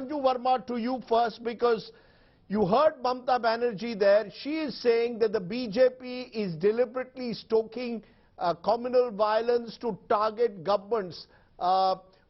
Sanju Verma, to you first, because you heard Mamata Banerjee there. She is saying that the BJP is deliberately stoking communal violence to target governments.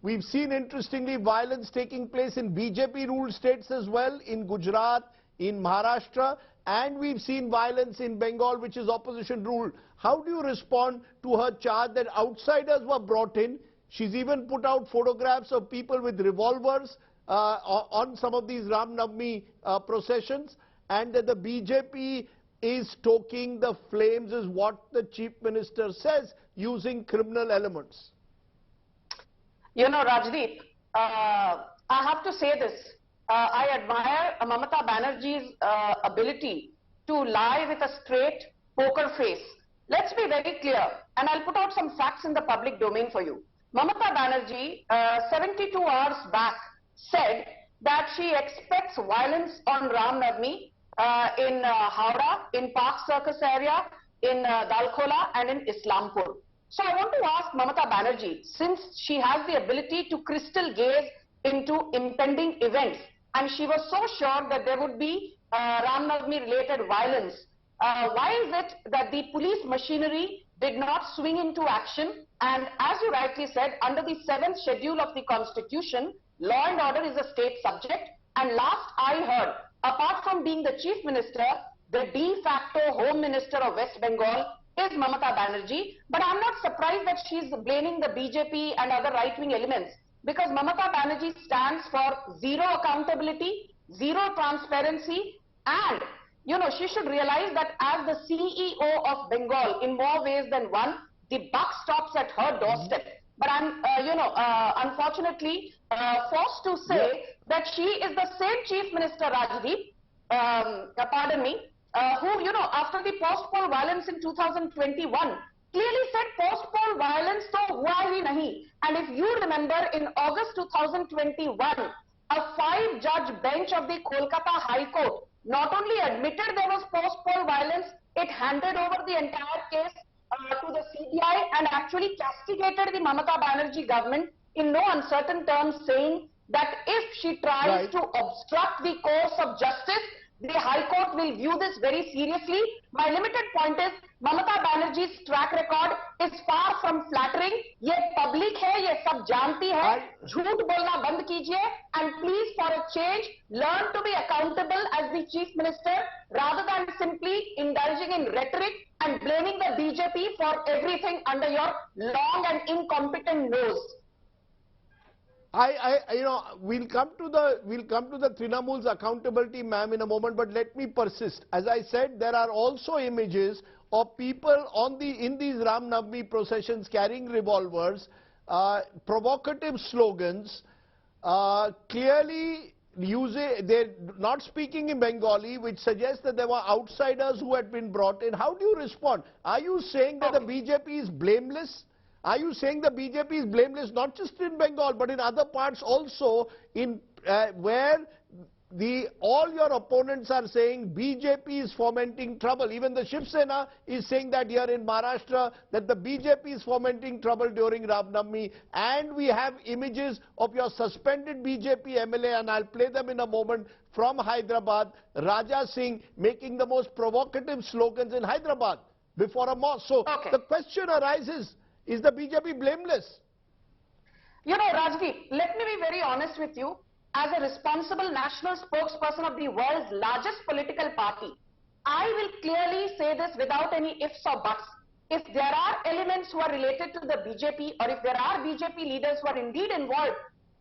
We've seen, interestingly, violence taking place in BJP-ruled states as well, in Gujarat, in Maharashtra, and we've seen violence in Bengal, which is opposition-ruled. How do you respond to her charge that outsiders were brought in? She's even put out photographs of people with revolvers on some of these Ram Navami processions, and that the BJP is stoking the flames, is what the Chief Minister says, using criminal elements. You know, Rajdeep, I have to say this. I admire Mamata Banerjee's ability to lie with a straight poker face. Let's be very clear, and I'll put out some facts in the public domain for you. Mamata Banerjee, 72 hours back, said that she expects violence on Ram Navami in Howrah, in Park Circus area, in Dalkola and in Islampur. So I want to ask Mamata Banerjee, since she has the ability to crystal gaze into impending events, and she was so sure that there would be Ram Navami related violence, why is it that the police machinery did not swing into action? And as you rightly said, under the 7th schedule of the Constitution, law and order is a state subject. And last I heard, apart from being the Chief Minister, the de facto Home Minister of West Bengal is Mamata Banerjee. But I'm not surprised that she's blaming the BJP and other right-wing elements, because Mamata Banerjee stands for zero accountability, zero transparency, and you know, she should realize that as the CEO of Bengal, in more ways than one, the buck stops at her doorstep. But I'm, unfortunately, forced to say that she is the same Chief Minister, Rajdeep, pardon me, who, you know, after the post-poll violence in 2021, clearly said post-poll violence to hua hi nahi. And if you remember, in August 2021, a 5-judge bench of the Kolkata High Court not only admitted there was post-poll violence, it handed over the entire case to the CBI and actually castigated the Mamata Banerjee government in no uncertain terms, saying that if she tries to obstruct the course of justice, the High Court will view this very seriously. My limited point is, Mamata Banerjee's track record is far from flattering. Ye public hai, ye sab janti hai. Jhoot bolna band kijiye, and please, for a change, learn to be accountable as the Chief Minister, rather than simply indulging in rhetoric and blaming the BJP for everything under your long and incompetent nose. You know, we'll come to the Trinamool's accountability, ma'am, in a moment, but let me persist. As I said, there are also images of people in these Ram Navami processions carrying revolvers, provocative slogans, clearly they're not speaking in Bengali, which suggests that there were outsiders who had been brought in. How do you respond? Are you saying that the BJP is blameless? Are you saying the BJP is blameless not just in Bengal but in other parts also, in where all your opponents are saying BJP is fomenting trouble? Even the Shiv Sena is saying that here in Maharashtra, that the BJP is fomenting trouble during Ram Navami, and we have images of your suspended BJP MLA, and I'll play them in a moment, from Hyderabad, Raja Singh, making the most provocative slogans in Hyderabad before a mosque. So the question arises, is the BJP blameless? You know, Rajdeep, let me be very honest with you. As a responsible national spokesperson of the world's largest political party, I will clearly say this without any ifs or buts. If there are elements who are related to the BJP, or if there are BJP leaders who are indeed involved,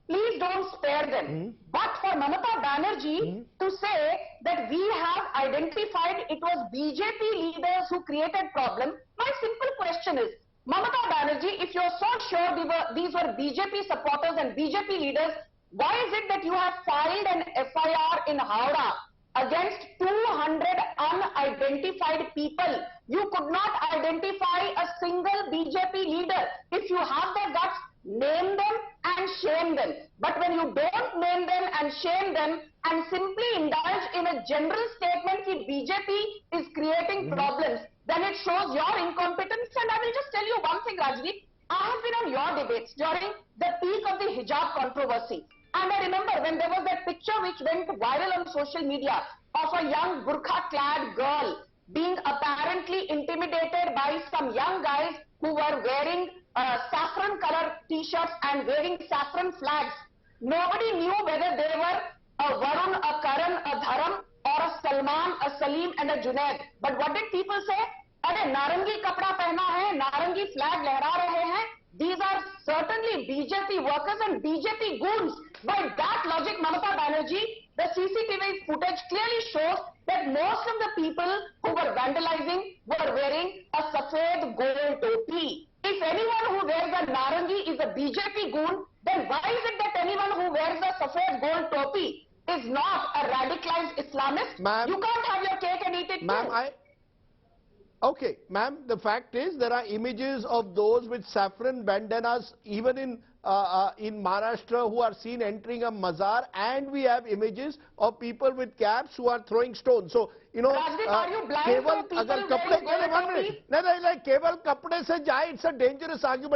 please don't spare them. But for Mamata Banerjee to say that we have identified it was BJP leaders who created problem, my simple question is, Mamata Banerjee, if you're so sure these were BJP supporters and BJP leaders, why is it that you have filed an FIR in Howrah against 200 unidentified people? You could not identify a single BJP leader. If you have the guts, name them and shame them. But when you don't name them and shame them and simply indulge in a general statement that BJP is creating problems, then it shows your incompetence. And I will just tell you one thing, Rajdeep. I have been on your debates during the peak of the hijab controversy. And I remember when there was that picture which went viral on social media of a young burqa-clad girl being apparently intimidated by some young guys who were wearing saffron color t-shirts and waving saffron flags. Nobody knew whether they were a Varun, a Karan, a Dharam, or a Salman, a Salim and a Junaid. But what did people say? अरे नारंगी कपड़ा पहना है, नारंगी flag लहरा रहे हैं. These are certainly BJP workers and BJP goons. By that logic, Mamata Banerjee, the CCTV footage clearly shows that most of the people who were vandalizing were wearing a safed gold topi. If anyone who wears a narangi is a BJP goon, then why is it that anyone who wears a safed gold topi is not a radicalized Islamist? You can't have your cake and eat it too. Okay, ma'am, the fact is there are images of those with saffron bandanas even in Maharashtra who are seen entering a mazar, and we have images of people with caps who are throwing stones. So, you know, Rajdeep, are you blind to people wearing gold topi? keval kapde se jaye, it's a dangerous argument.